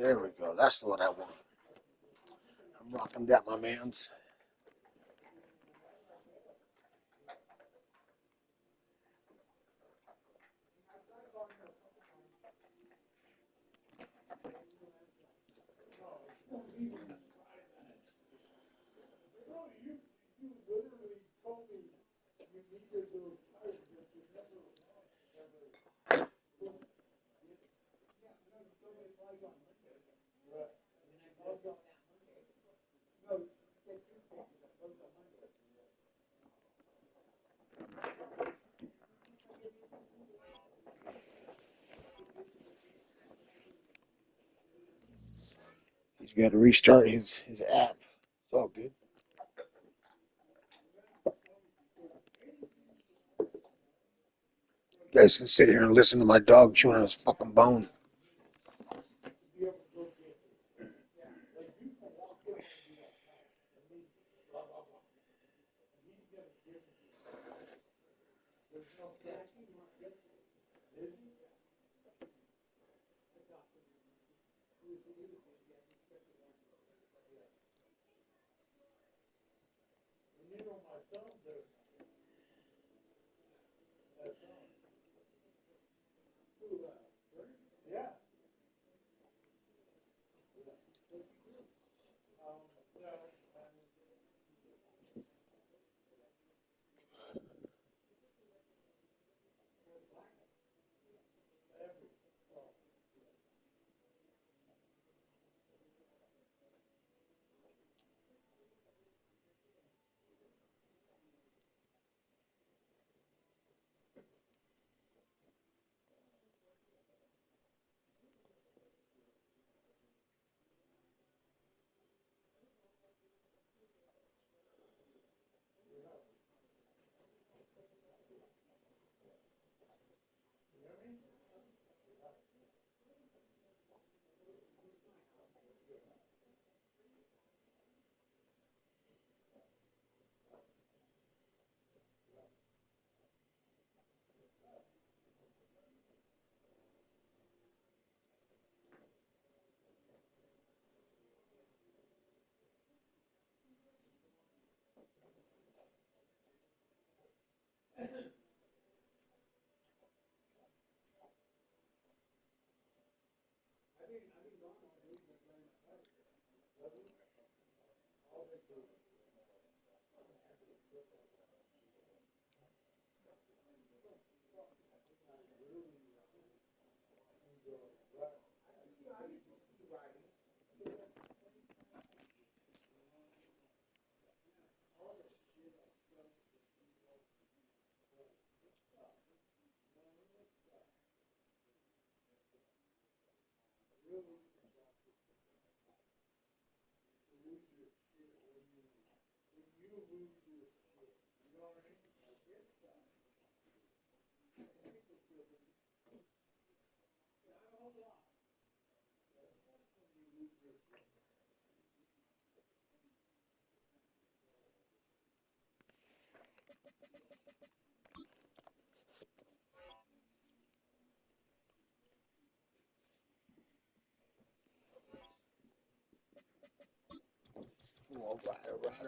There we go. That's the one I want. I'm rocking that, my mans. He's got to restart his app. It's all good. You guys can sit here and listen to my dog chewing on his fucking bone.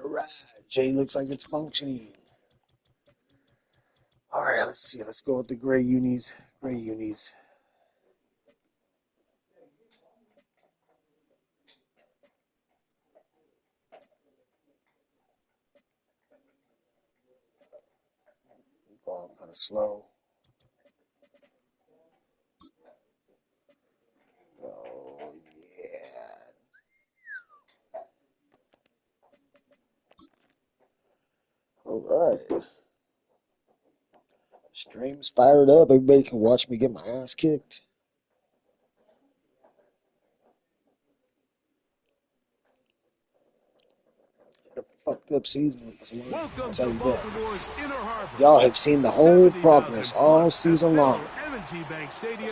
All right. Jay looks like it's functioning. All right, let's see. Let's go with the gray unis. Gray unis. Going kind of slow. Oh, yeah. All right. Stream's fired up. Everybody can watch me get my ass kicked. A fucked up season with this line. I'll tell you that. Y'all have seen the whole progress all season long.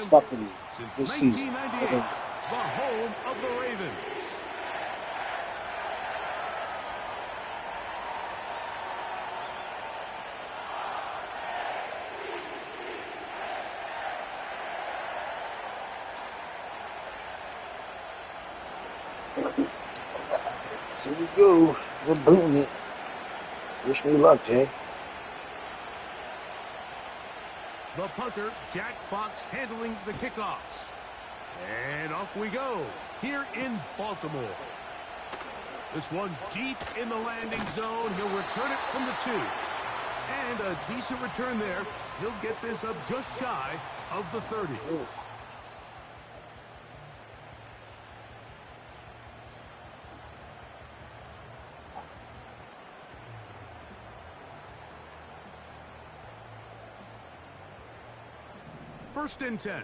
Fuck with you this season. The home of the Ravens. So we go. We're booting it. Wish me luck, Jay. The punter, Jack Fox, handling the kickoffs. And off we go, here in Baltimore. This one deep in the landing zone. He'll return it from the 2. And a decent return there. He'll get this up just shy of the 30. Ooh. First and 10.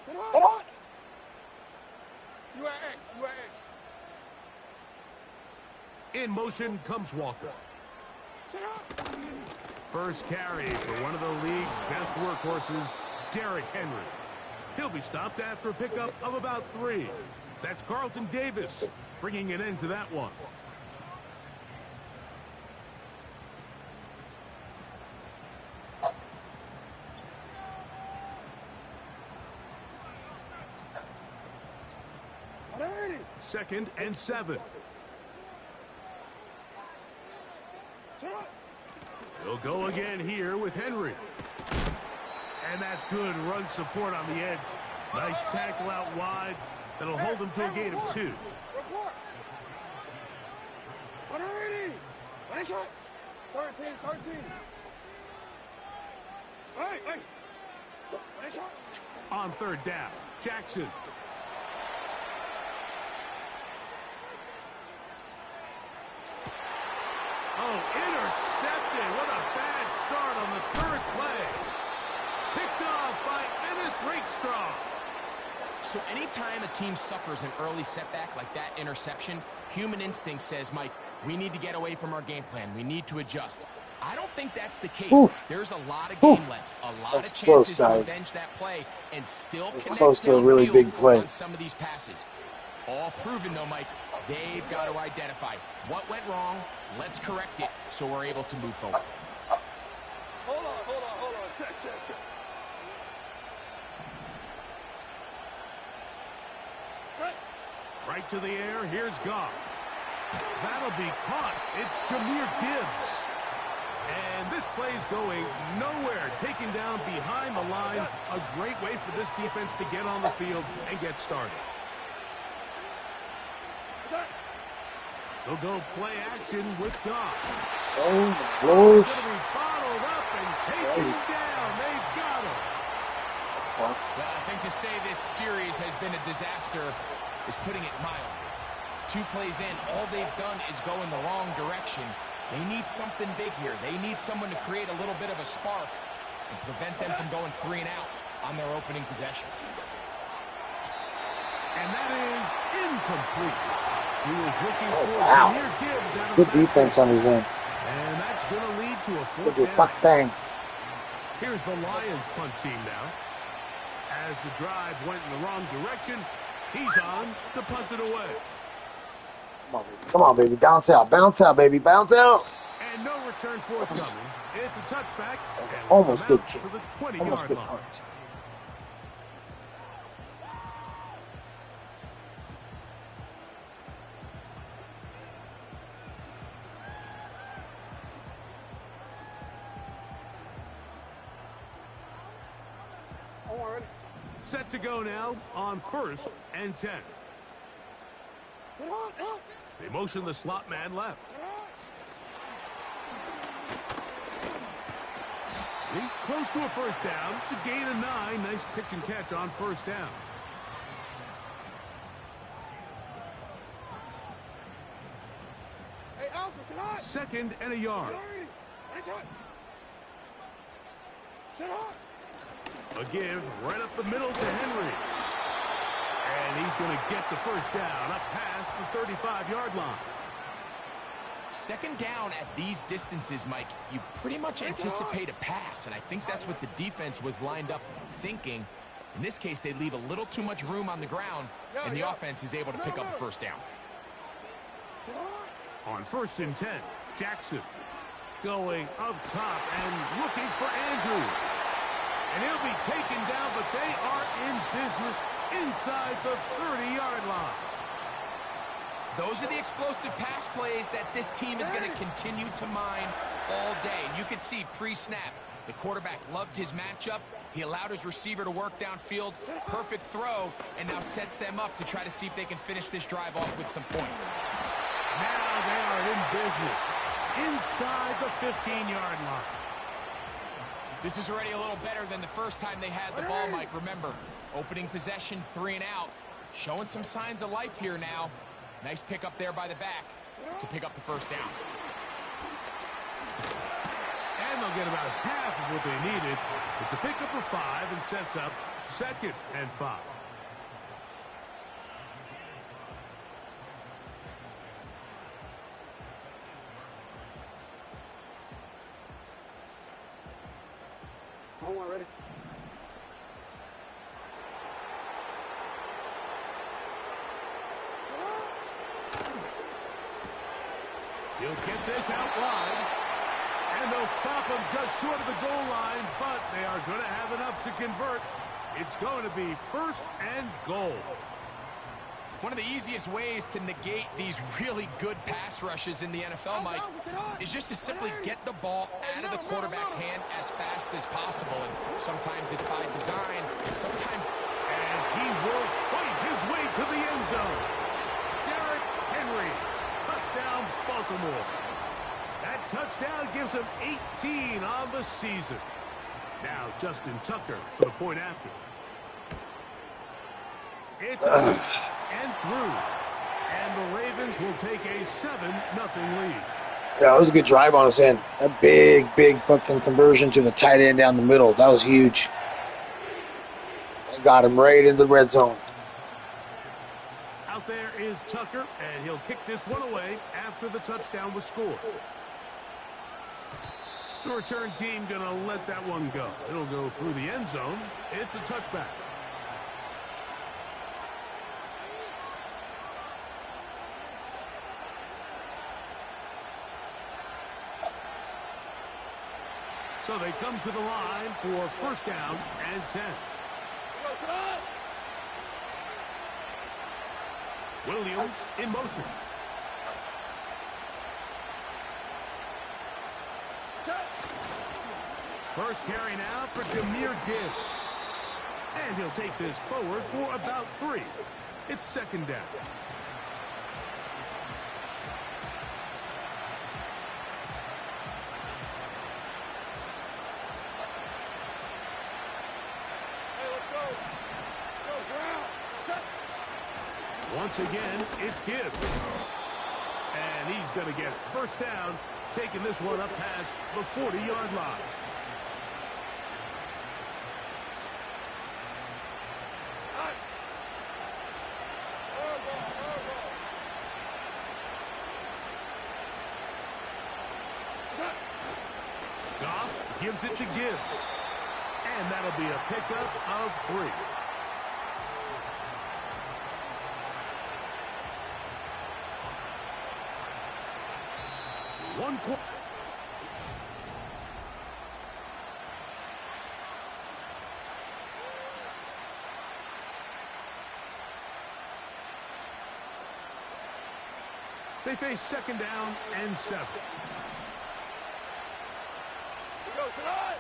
Come on. You are X. You are X. In motion comes Walker. First carry for one of the league's best workhorses, Derrick Henry. He'll be stopped after a pickup of about 3. That's Carlton Davis bringing an end to that one. Second and 7. He'll go again here with Henry. And that's good run support on the edge. Nice tackle out wide. That'll hold him to a gain of 2. 13. On third down, Jackson. Oh, intercepted. What a bad start on the 3rd play. Picked off by Ennis Rakestraw. So anytime a team suffers an early setback like that interception, human instinct says, Mike, we need to get away from our game plan. We need to adjust. I don't think that's the case. Oof. There's a lot of game left, a lot That's of chances close, to guys. avenge that play and still connect close to a really downfield big play. on some of these passes. All proven, though, Mike. They've got to identify what went wrong. Let's correct it so we're able to move forward. Hold on. Check. Right to the air. Here's Goff. That'll be caught. It's Jahmyr Gibbs. And this play's going nowhere. Taken down behind the line. A great way for this defense to get on the field and get started. They'll go play action with Goff. Oh, Going close. to be bottled up and taken down. They've got him. Sucks. Well, I think to say this series has been a disaster is putting it mildly. 2 plays in, all they've done is go in the wrong direction. They need something big here. They need someone to create a little bit of a spark and prevent them from going 3 and out on their opening possession. And that is incomplete. He was looking for wow. Jahmyr Gibbs out of Good the defense on his end. And that's going to lead to a 4th Good down. fuck thing. Here's the Lions punt team now. As the drive went in the wrong direction, he's on to punt it away. Come on, baby. Bounce out, baby. Bounce out. And no return forthcoming. It's a touchback. And Almost good to kick. the 20-yard Almost good line. punch. Set to go now on 1st and 10. They motion the slot man left. He's close to a 1st down. It's a gain of 9. Nice pitch and catch on 1st down. Hey, Alpha, 2nd and a yard. A give right up the middle to Henry. And he's going to get the 1st down up past the 35-yard line. 2nd down at these distances, Mike, you pretty much anticipate a pass, and I think that's what the defense was lined up thinking. In this case, they leave a little too much room on the ground, and the offense is able to pick up a 1st down. On 1st and 10, Jackson going up top and looking for Andrews. And he'll be taken down, but they are in business inside the 30-yard line. Those are the explosive pass plays that this team is going to continue to mine all day. And you can see pre-snap, the quarterback loved his matchup. He allowed his receiver to work downfield. Perfect throw, and now sets them up to try to see if they can finish this drive off with some points. Now they are in business inside the 15-yard line. This is already a little better than the first time they had the ball, Mike. Remember, opening possession, 3 and out. Showing some signs of life here now. Nice pick up there by the back to pick up the first down. And they'll get about half of what they needed. It's a pickup of 5 and sets up 2nd and 5. Ready? He'll get this out wide. And they'll stop him just short of the goal line, but they are going to have enough to convert. It's going to be 1st and goal. One of the easiest ways to negate these really good pass rushes in the NFL, Mike, is just to simply get the ball out of the quarterback's hand as fast as possible. And sometimes it's by design, sometimes... And he will fight his way to the end zone. Derrick Henry, touchdown Baltimore. That touchdown gives him 18 on the season. Now Justin Tucker for the point after. It's up and through. And the Ravens will take a 7-0 lead. Yeah, it was a good drive on his end. A big fucking conversion to the tight end down the middle. That was huge. They got him right in the red zone. Out there is Tucker, and he'll kick this one away after the touchdown was scored. The return team going to let that one go. It'll go through the end zone. It's a touchback. So they come to the line for 1st down and 10. Williams in motion. First carry now for Jahmyr Gibbs. And he'll take this forward for about 3. It's 2nd down. Once again, it's Gibbs. And he's going to get 1st down, taking this one up past the 40-yard line. Goff gives it to Gibbs. And that'll be a pickup of 3. One quarter. They face 2nd down and 7. Go tonight.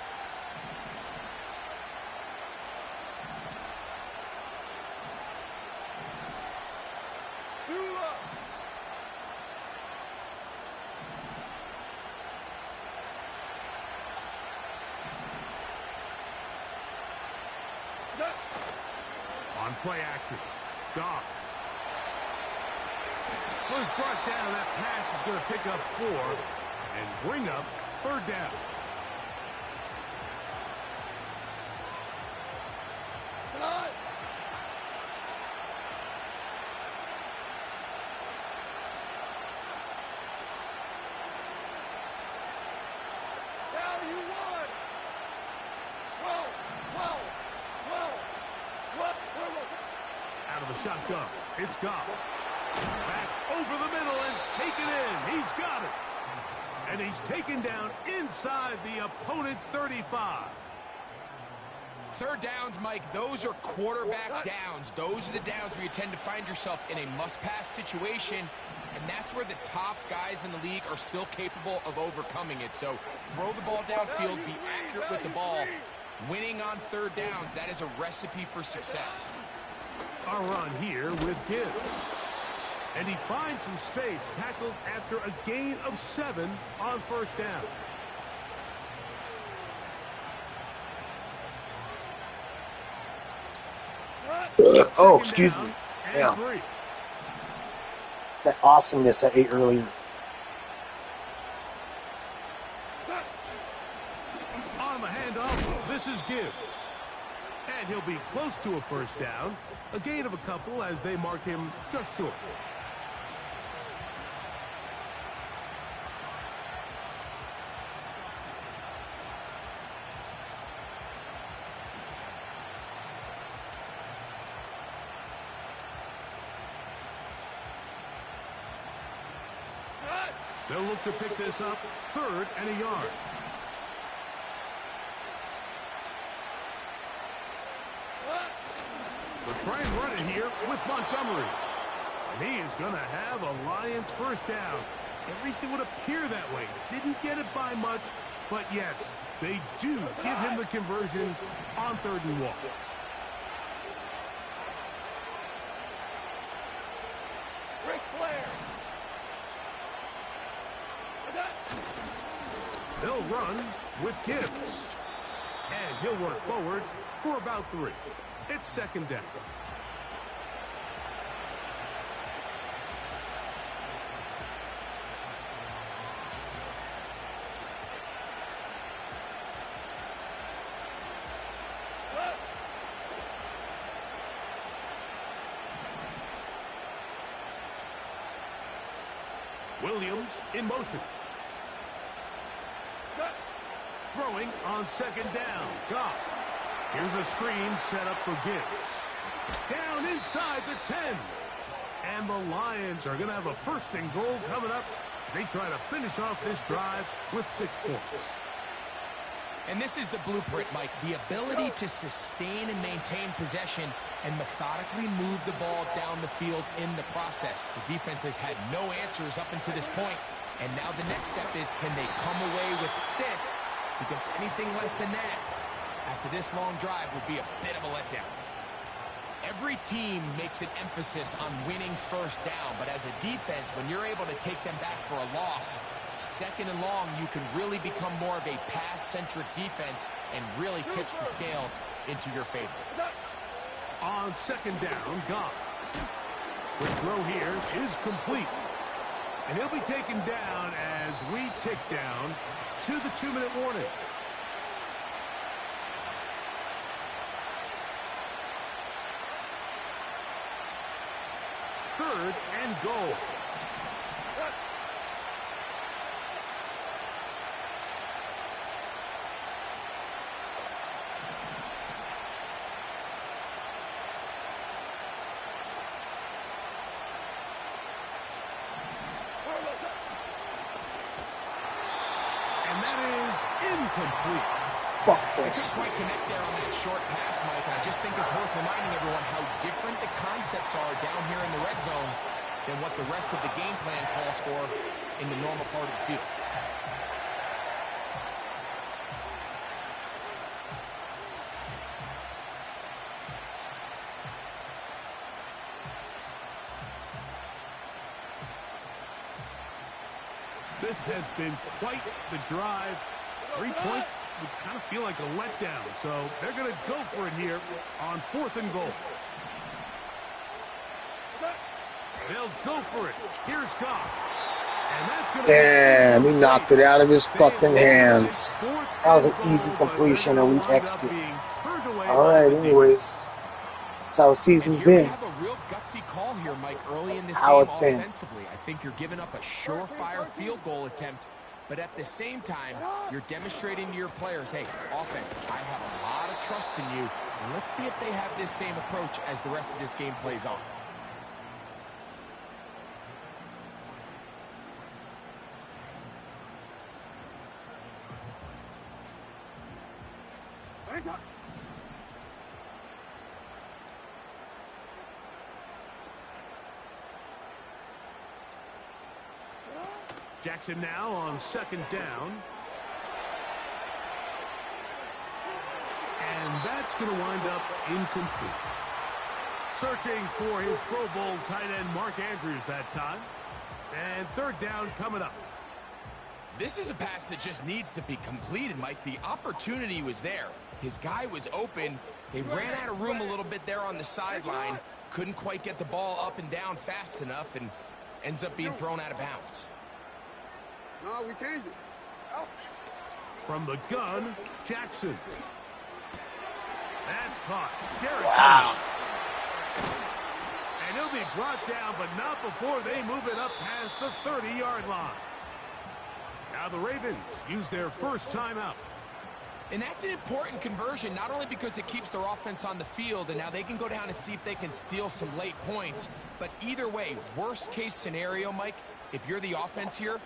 On play action, Goff. Was brought down. That pass is going to pick up 4 and bring up 3rd down. Out of the shotgun, it's Goff. Back over the middle and taken in. He's got it. And he's taken down inside the opponent's 35. Third downs, Mike, those are quarterback downs. Those are the downs where you tend to find yourself in a must-pass situation, and that's where the top guys in the league are still capable of overcoming it. So throw the ball downfield, be accurate with the ball. Winning on third downs, that is a recipe for success. A run here with Gibbs. And he finds some space, tackled after a gain of 7 on first down. Oh, excuse me. Yeah. It's that awesomeness I ate earlier. On the handoff, this is Gibbs. And he'll be close to a first down. A gain of a couple as they mark him just short. They'll look to pick this up, 3rd and a yard. They'll try and run it here with Montgomery. And he is going to have a Lions first down. At least it would appear that way. Didn't get it by much, but yes, they do give him the conversion on 3rd and 1. They'll run with Gibbs. And he'll work forward for about 3. It's 2nd down. Williams in motion. Throwing on 2nd down. Goff. Here's a screen set up for Gibbs. Down inside the 10. And the Lions are going to have a 1st and goal coming up. They try to finish off this drive with 6 points. And this is the blueprint, Mike. The ability to sustain and maintain possession and methodically move the ball down the field in the process. The defense has had no answers up until this point. And now the next step is, can they come away with 6? Because anything less than that, after this long drive, would be a bit of a letdown. Every team makes an emphasis on winning first down, but as a defense, when you're able to take them back for a loss, 2nd and long, you can really become more of a pass-centric defense and really tips the scales into your favor. On 2nd down, Goff. The throw here is complete. And he'll be taken down as we tick down to the 2-minute warning. Third and goal. And that is incomplete. Fuck They this. couldn't quite connect there on that short pass, Mike, and I just think it's worth reminding everyone how different the concepts are down here in the red zone than what the rest of the game plan calls for in the normal part of the field. This has been quite the drive. 3 points would kind of feel like a letdown, so they're going to go for it here on 4th and goal. They'll go for it. Here's Goff. And that's going to Damn, he knocked it out of his fucking hands. That was an easy completion, and we X'd it. Alright, anyways. That's how the season's been. Have a real gutsy call here, Mike, early in this how game it's been. offensively. I think you're giving up a surefire field goal attempt, but at the same time, you're demonstrating to your players, hey, offense, I have a lot of trust in you, and let's see if they have this same approach as the rest of this game plays on. Jackson now on 2nd down. And that's going to wind up incomplete. Searching for his Pro Bowl tight end Mark Andrews that time. And 3rd down coming up. This is a pass that just needs to be completed, Mike. The opportunity was there. His guy was open. They ran out of room a little bit there on the sideline. Couldn't quite get the ball up and down fast enough and ends up being thrown out of bounds. No, we changed it. From the gun, Jackson. That's caught. Wow. And he'll be brought down, but not before they move it up past the 30-yard line. Now the Ravens use their first timeout. And that's an important conversion, not only because it keeps their offense on the field, and now they can go down and see if they can steal some late points. But either way, worst case scenario, Mike, if you're the offense here,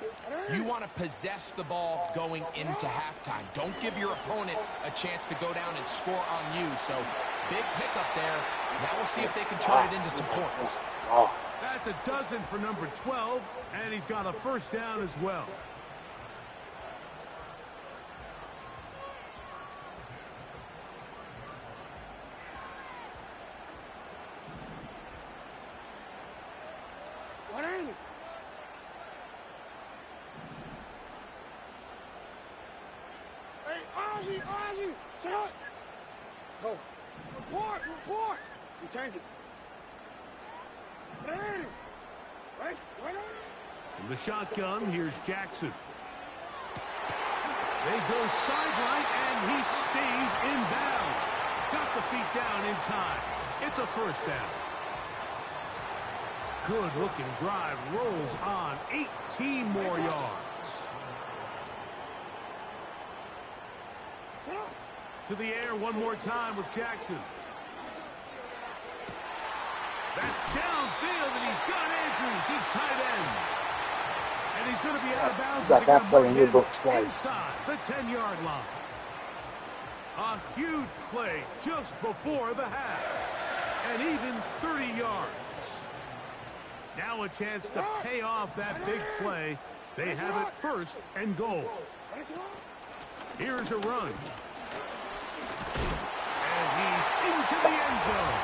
you want to possess the ball going into halftime. Don't give your opponent a chance to go down and score on you. So big pickup there. Now we'll see if they can turn it into some points. That's a dozen for number 12, and he's got a 1st down as well. What ain't it? Hey, Ozzy, shut up. Go. Report. We changed it. What ain't it? What ain't it? From the shotgun, here's Jackson. They go sideline, and he stays in bounds. Got the feet down in time. It's a 1st down. Good-looking drive rolls on. 18 more yards. To the air one more time with Jackson. That's downfield, and he's got Andrews, his tight end. And he's going to be out of bounds. You got that play in your book twice. Inside the 10-yard line. A huge play just before the half. And even 30 yards. Now a chance to pay off that big play. They have it 1st and goal. Here's a run. And he's into the end zone.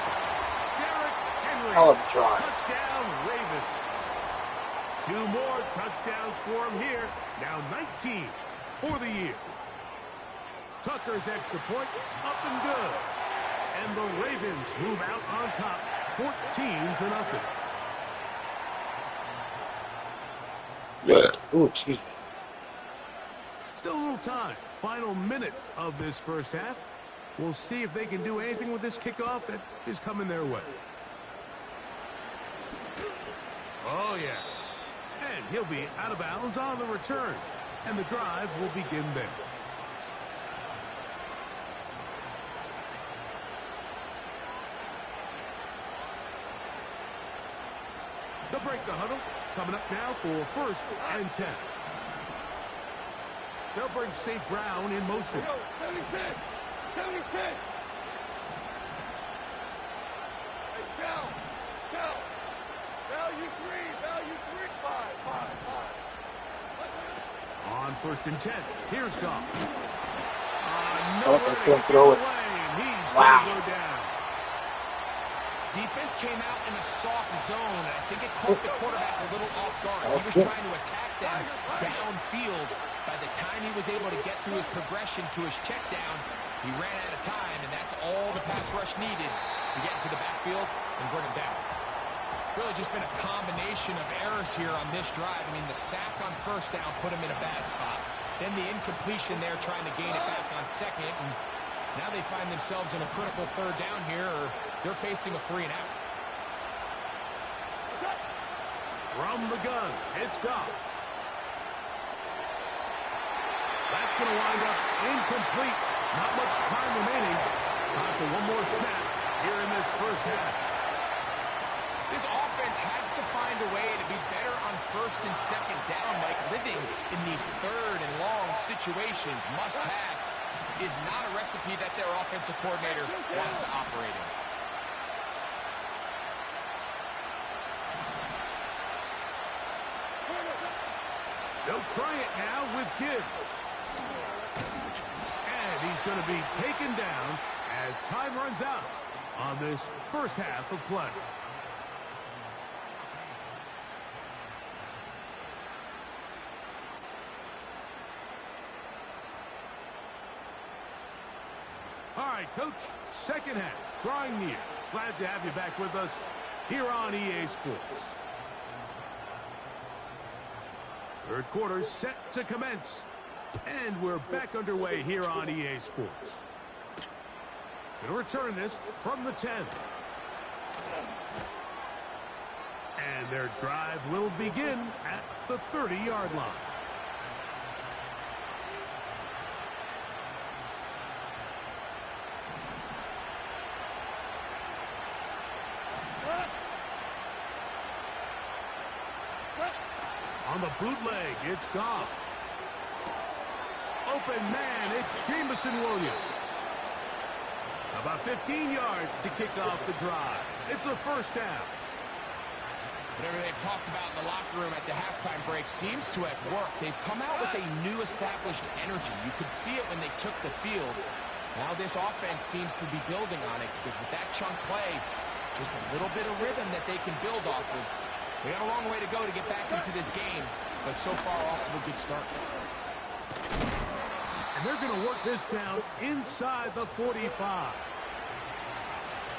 Derrick Henry. Hell of a try. Touchdown, Ravens. 2 more touchdowns for him here. Now 19 for the year. Tucker's extra point up and good. And the Ravens move out on top 14-0. Oh, excuse me. Still a little time. Final minute of this 1st half. We'll see if they can do anything with this kickoff that is coming their way. Oh, yeah. And he'll be out of bounds on the return. And the drive will begin there. They'll break the huddle. Coming up now for 1st and 10. They'll bring St. Brown in motion. 76. Hey, Cal. Value 3. 5. On 1st and 10. Here's Goff. So if I can't throw it. He's Wow. going to go down. Defense came out in a soft zone, and I think it caught the quarterback a little off guard. He was trying to attack them downfield. By the time he was able to get through his progression to his check down, he ran out of time, and that's all the pass rush needed to get into the backfield and bring him down. Really just been a combination of errors here on this drive. I mean, the sack on 1st down put him in a bad spot. Then the incompletion there trying to gain it back on 2nd, and now they find themselves in a critical 3rd down here, or they're facing a 3 and out. From the gun, it's Goff. That's going to wind up incomplete. Not much time remaining. Time for one more snap here in this 1st half. This offense has to find a way to be better on 1st and 2nd down, like living in these 3rd and long situations. Must pass is not a recipe that their offensive coordinator wants to operate in. They'll try it now with Gibbs. And he's going to be taken down as time runs out on this first half of play. All right, Coach, second half, drawing near. Glad to have you back with us here on EA Sports. Third quarter set to commence. And we're back underway here on EA Sports. Going to return this from the 10. And their drive will begin at the 30-yard line. On the bootleg, it's Goff. Open man, it's Jameson Williams. About 15 yards to kick off the drive. It's a first down. Whatever they've talked about in the locker room at the halftime break seems to have worked. They've come out with a new established energy. You could see it when they took the field. Now this offense seems to be building on it because with that chunk play, just a little bit of rhythm that they can build off of. We got a long way to go to get back into this game, but so far off to a good start. And they're going to work this down inside the 45.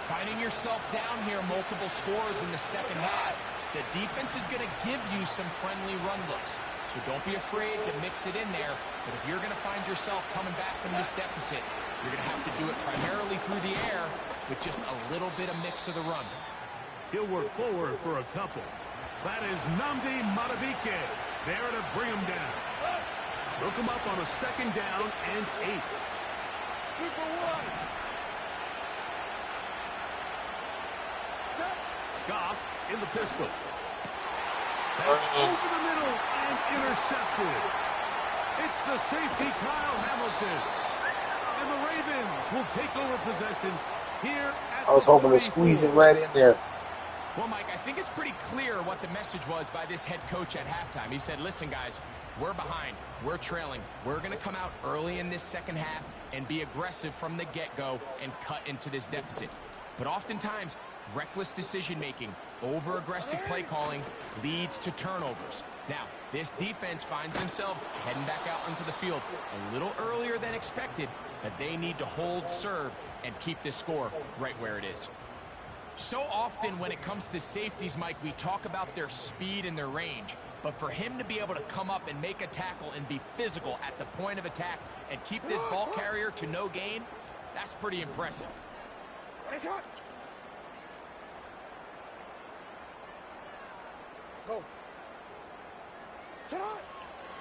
Finding yourself down here, multiple scores in the second half. The defense is going to give you some friendly run looks, so don't be afraid to mix it in there. But if you're going to find yourself coming back from this deficit, you're going to have to do it primarily through the air with just a little bit of mix of the run. He'll work forward for a couple. That is Nnamdi Madubuike there to bring him down. Broke him up on a second down and 8. Super one. Goff in the pistol. That's over the middle and intercepted. It's the safety, Kyle Hamilton. And the Ravens will take over possession here at I was hoping to squeeze it right in there. Well, Mike, I think it's pretty clear what the message was by this head coach at halftime. He said, listen, guys, we're behind. We're trailing. We're going to come out early in this second half and be aggressive from the get-go and cut into this deficit. But oftentimes, reckless decision-making, over-aggressive play calling leads to turnovers. Now, this defense finds themselves heading back out onto the field a little earlier than expected, but they need to hold serve and keep this score right where it is. So often when it comes to safeties, Mike, we talk about their speed and their range. But for him to be able to come up and make a tackle and be physical at the point of attack and keep this ball carrier to no gain, that's pretty impressive. Go.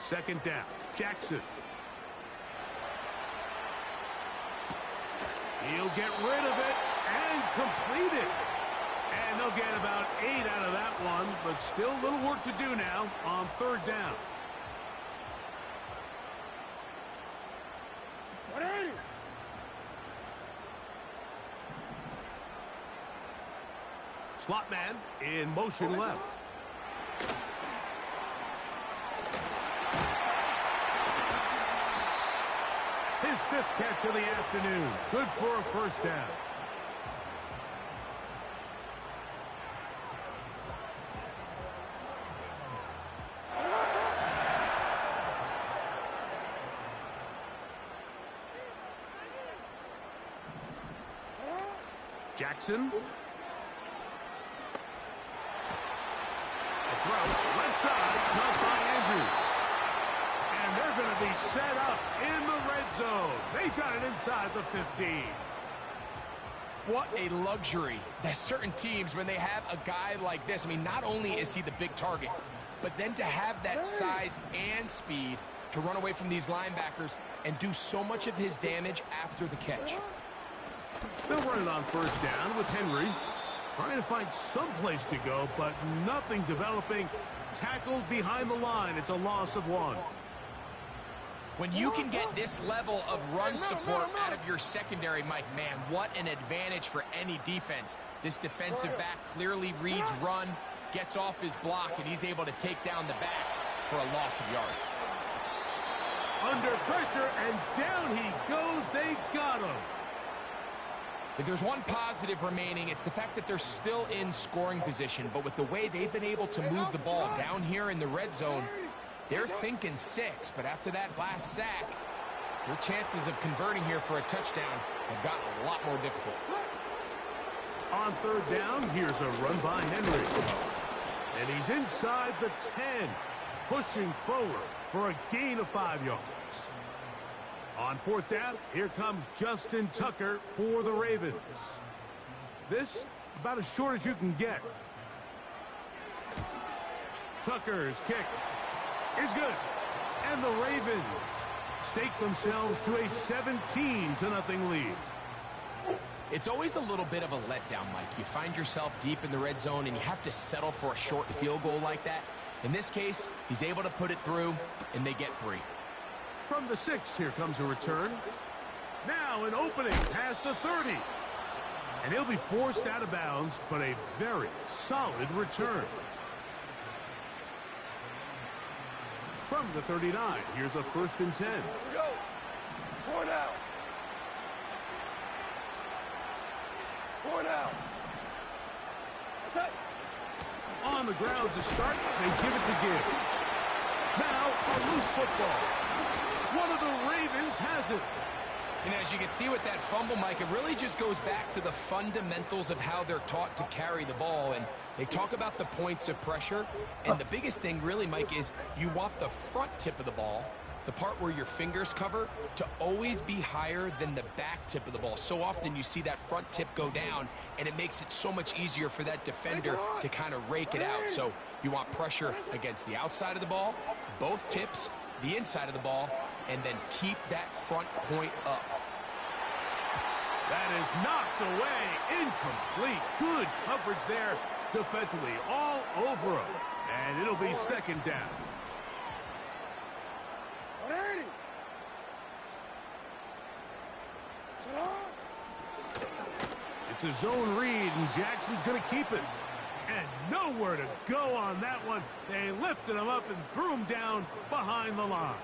Second down. Jackson. He'll get rid of it and complete it. And they'll get about 8 out of that one, but still a little work to do now on third down. Slot man in motion left. His 5th catch of the afternoon. Good for a first down. Jackson. A throw, left side, caught by Andrews. And they're going to be set up in the red zone. They've got it inside the 15. What a luxury that certain teams, when they have a guy like this, I mean, not only is he the big target, but then to have that size and speed to run away from these linebackers and do so much of his damage after the catch. They'll run it on first down with Henry. Trying to find some place to go, but nothing developing. Tackled behind the line. It's a loss of 1. When you can get this level of run support out of your secondary, Mike, man, what an advantage for any defense. This defensive back clearly reads run, gets off his block, and he's able to take down the back. for a loss of yards. Under pressure, and down he goes. They got him. If there's one positive remaining, it's the fact that they're still in scoring position. But with the way they've been able to move the ball down here in the red zone, they're thinking 6. But after that last sack, their chances of converting here for a touchdown have gotten a lot more difficult. On third down, here's a run by Henry. And he's inside the 10, pushing forward for a gain of 5 yards. On fourth down, here comes Justin Tucker for the Ravens. This, about as short as you can get. Tucker's kick is good. And the Ravens stake themselves to a 17-0 lead. It's always a little bit of a letdown, Mike. You find yourself deep in the red zone and you have to settle for a short field goal like that. In this case, he's able to put it through, and they get 3. From the 6, here comes a return. Now an opening past the 30. And he'll be forced out of bounds, but a very solid return. From the 39, here's a 1st and 10. Here we go. Point out. Point out. That's it. On the ground to start, they give it to Gibbs. Now a loose football. One of the Ravens has it. And as you can see with that fumble, Mike, it really just goes back to the fundamentals of how they're taught to carry the ball. And they talk about the points of pressure. And the biggest thing really, Mike, is you want the front tip of the ball, the part where your fingers cover, to always be higher than the back tip of the ball. So often you see that front tip go down, and it makes it so much easier for that defender to kind of rake it out. So you want pressure against the outside of the ball, both tips, the inside of the ball, and then keep that front point up. That is knocked away. Incomplete. Good coverage there defensively. All over him. And it'll be 2nd down. 180. It's a zone read, and Jackson's going to keep it. And nowhere to go on that one. They lifted him up and threw him down behind the line.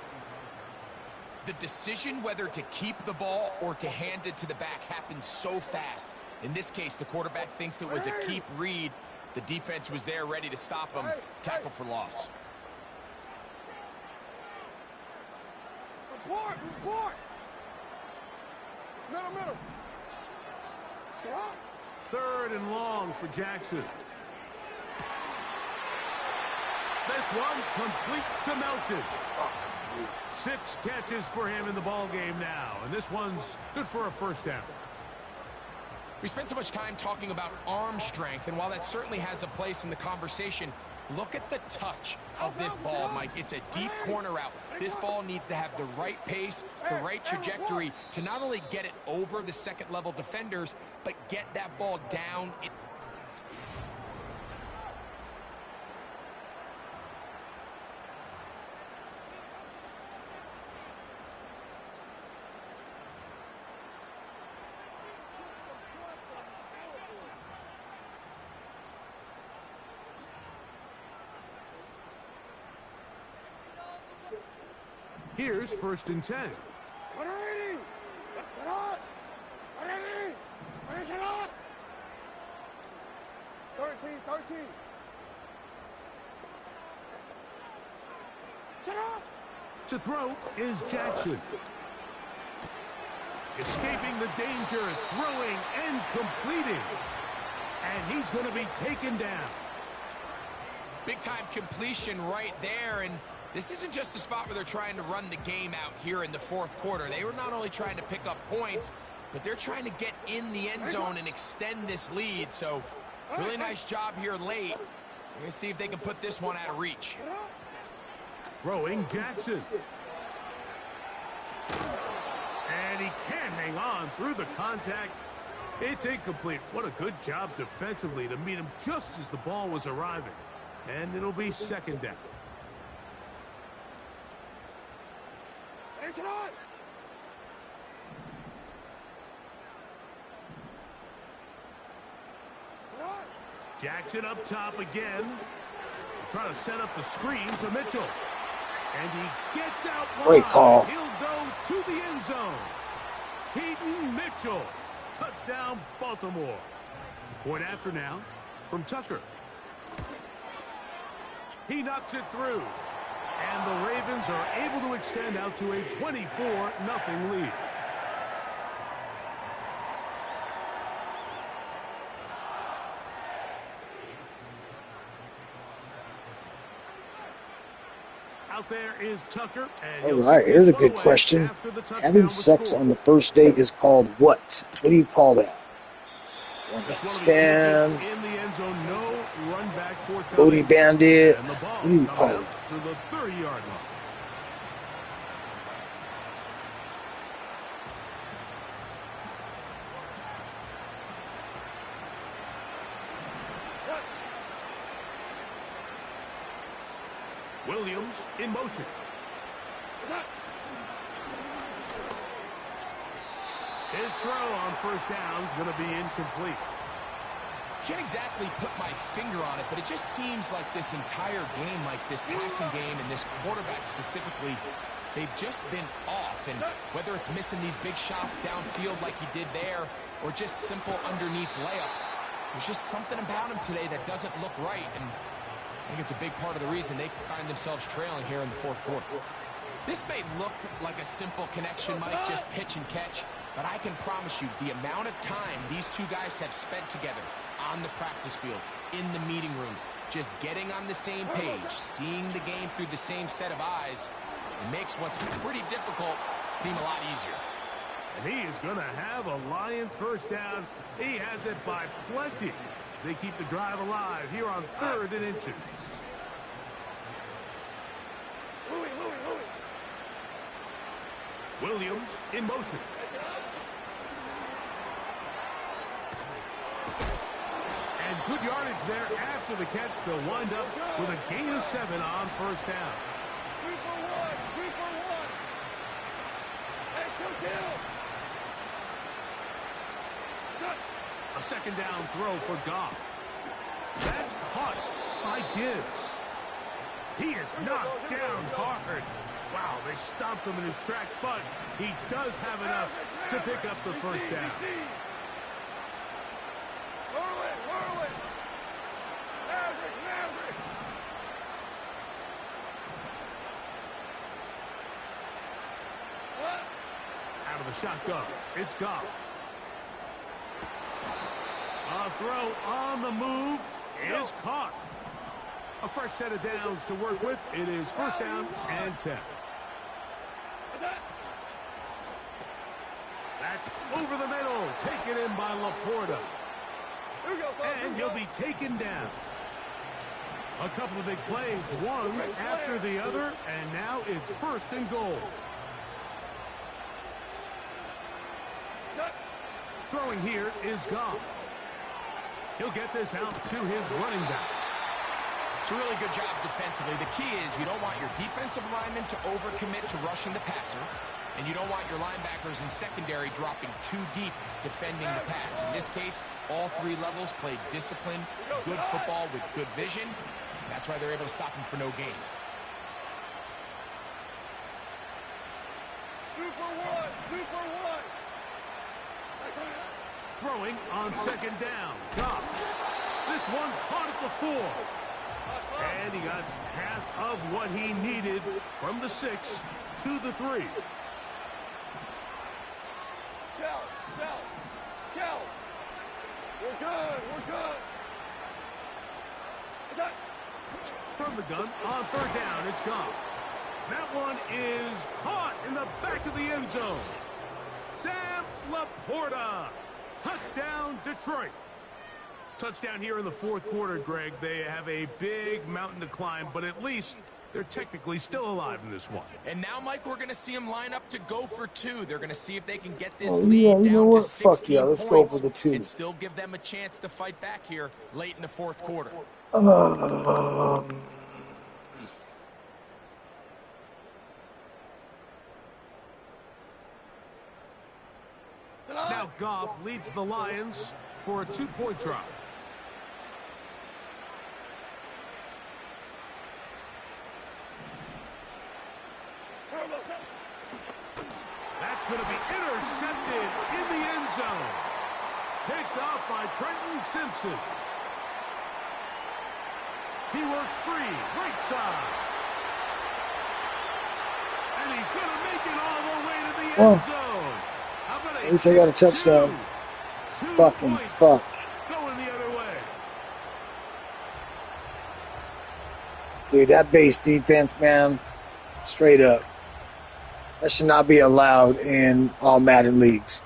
The decision whether to keep the ball or to hand it to the back happens so fast. In this case, the quarterback thinks it was a keep read. The defense was there ready to stop him. Tackle for loss. Report. Middle. Get up. 3rd and long for Jackson. This one complete to Melton. 6 catches for him in the ball game now, and this one's good for a 1st down. We spent so much time talking about arm strength, and while that certainly has a place in the conversation, look at the touch of this ball, Mike. It's a deep corner route. This ball needs to have the right pace, the right trajectory to not only get it over the second-level defenders, but get that ball down. Here's 1st and 10. 180. Get up. 180. Finish it up. 13. Shut up. To throw is Jackson. Escaping the danger, throwing and completing. And he's going to be taken down. Big-time completion right there, and this isn't just a spot where they're trying to run the game out here in the 4th quarter. They were not only trying to pick up points, but they're trying to get in the end zone and extend this lead. So really nice job here late. We're going to see if they can put this one out of reach. Throwing Jackson. And he can't hang on through the contact. It's incomplete. What a good job defensively to meet him just as the ball was arriving. And it'll be 2nd down. Finish it on. Jackson up top again. Trying to set up the screen to Mitchell. And he gets out wide. Great call. He'll go to the end zone. Keaton Mitchell. Touchdown, Baltimore. Point after now from Tucker. He knocks it through. And the Ravens are able to extend out to a 24-0 lead. Out there is Tucker. All right, here's a good question. Having sex on the first date is called what? What do you call that? Stand, booty bandit. What do you call it? To the 30-yard line. Williams in motion. His throw on first down is going to be incomplete. Can't exactly put my finger on it, but it just seems like this entire game, like this passing game and this quarterback specifically, they've just been off. And whether it's missing these big shots downfield like he did there or just simple underneath layups, there's just something about him today that doesn't look right. And I think it's a big part of the reason they find themselves trailing here in the fourth quarter. This may look like a simple connection, Mike, just pitch and catch, but I can promise you the amount of time these two guys have spent together on the practice field, in the meeting rooms, just getting on the same page, seeing the game through the same set of eyes, it makes what's pretty difficult seem a lot easier. And he is going to have a Lions first down. He has it by plenty. They keep the drive alive here on 3rd and inches. Williams in motion. And good yardage there after the catch. They'll wind up with a gain of 7 on first down. 3 for 1. 3 for 1. Hey, kill. A second down throw for Goff. That's caught by Gibbs. He is knocked down hard. Wow, they stopped him in his tracks, but he does have enough to pick up the first down. Whirl it. Maverick. What? Out of the shotgun, it's Goff. A throw on the move is caught. A fresh set of downs to work with. It is first down and 10. That's over the middle. Taken in by Laporta. And he'll be taken down. A couple of big plays, one after the other, and now it's 1st and goal. Throwing here is Goff. He'll get this out to his running back. It's a really good job defensively. The key is you don't want your defensive linemen to overcommit to rushing the passer, and you don't want your linebackers in secondary dropping too deep defending the pass. In this case, all 3 levels played disciplined, good football with good vision. That's why they're able to stop him for no gain. 2 for 1. 2 for 1. Throwing on second down. Goff. This one caught at the 4. And he got half of what he needed from the 6 to the 3. Shell. We're good. From the gun on 3rd down, it's Goff. That one is caught in the back of the end zone. Sam Laporta. Touchdown, Detroit. Touchdown here in the 4th quarter, Greg. They have a big mountain to climb, but at least they're technically still alive in this one. And now, Mike, we're going to see them line up to go for 2. They're going to see if they can get this lead down to 16 Fuck yeah, let's go for the 2. And still give them a chance to fight back here late in the 4th quarter. Now Goff leads the Lions for a 2-point drop. going to be intercepted in the end zone. Picked off by Trenton Simpson. He works free, right side. And he's going to make it all the way to the end zone. How about at least I got a touchdown. Fucking fuck. Going the other way. Dude, that base defense, man, straight up. That should not be allowed in all Madden leagues.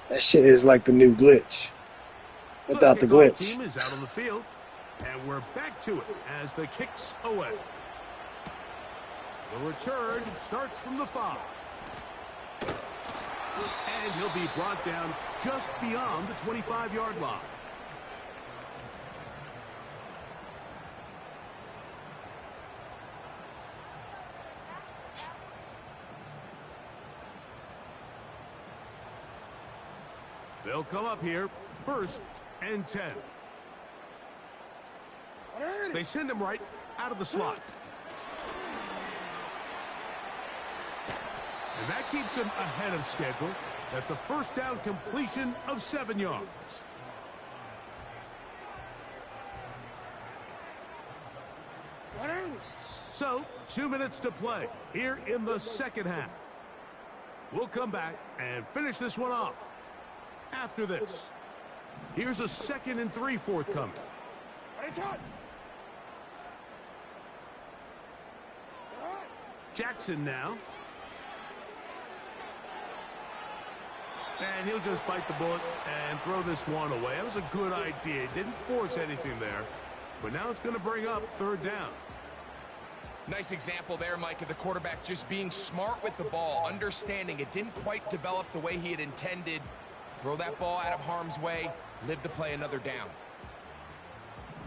That shit is like the new glitch. Without the glitch. Team is out on the field, and we're back to it as the kicks away. The return starts from the 5. And he'll be brought down just beyond the 25-yard line. They'll come up here, 1st and 10. They send him right out of the slot. And that keeps him ahead of schedule. That's a 1st down completion of 7 yards. So, 2 minutes to play here in the second half. We'll come back and finish this one off after this. Here's a 2nd and 3 forthcoming. Jackson now. And he'll just bite the bullet and throw this one away. That was a good idea. Didn't force anything there. But now it's going to bring up 3rd down. Nice example there, Mike, of the quarterback just being smart with the ball, understanding it didn't quite develop the way he had intended. Throw that ball out of harm's way, live to play another down.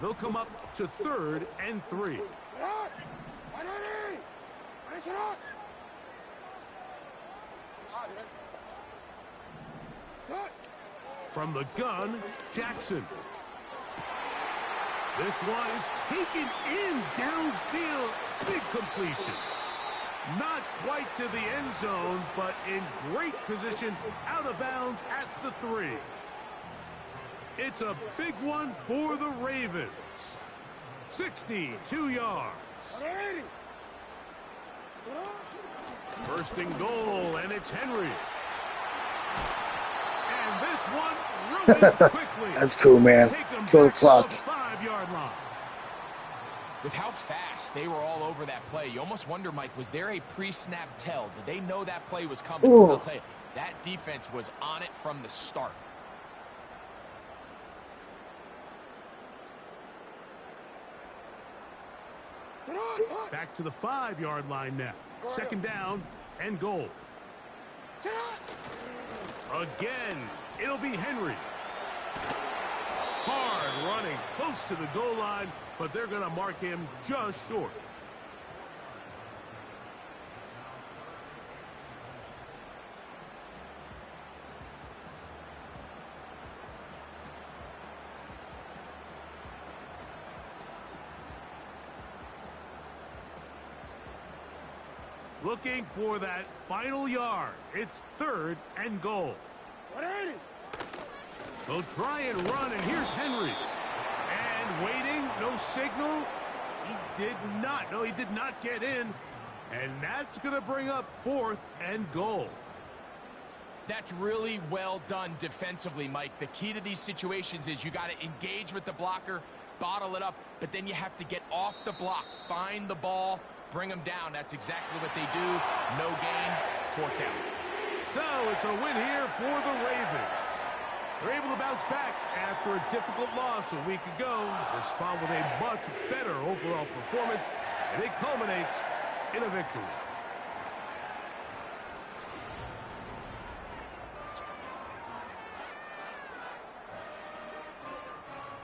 They'll come up to 3rd and 3. From the gun, Jackson. This one is taken in downfield. Big completion. Not quite to the end zone, but in great position out of bounds at the 3. It's a big one for the Ravens. 62 yards. 1st and goal, and it's Henry. And this one ruined quickly. That's cool, man. Kill the clock. 5-yard line. With how fast they were all over that play, you almost wonder, Mike, was there a pre-snap tell? Did they know that play was coming? Because I'll tell you, that defense was on it from the start. Back to the 5-yard line now. 2nd down and goal. Again, it'll be Henry. Hard running close to the goal line, but they're going to mark him just short. Looking for that final yard. It's 3rd and goal. They'll try and run, and here's Henry. And waiting, no signal. He did not. No, he did not get in. And that's going to bring up 4th and goal. That's really well done defensively, Mike. The key to these situations is you got to engage with the blocker, bottle it up, but then you have to get off the block, find the ball, bring them down. That's exactly what they do. No gain, 4th down. So it's a win here for the Ravens. They're able to bounce back after a difficult loss a week ago, respond with a much better overall performance, and it culminates in a victory.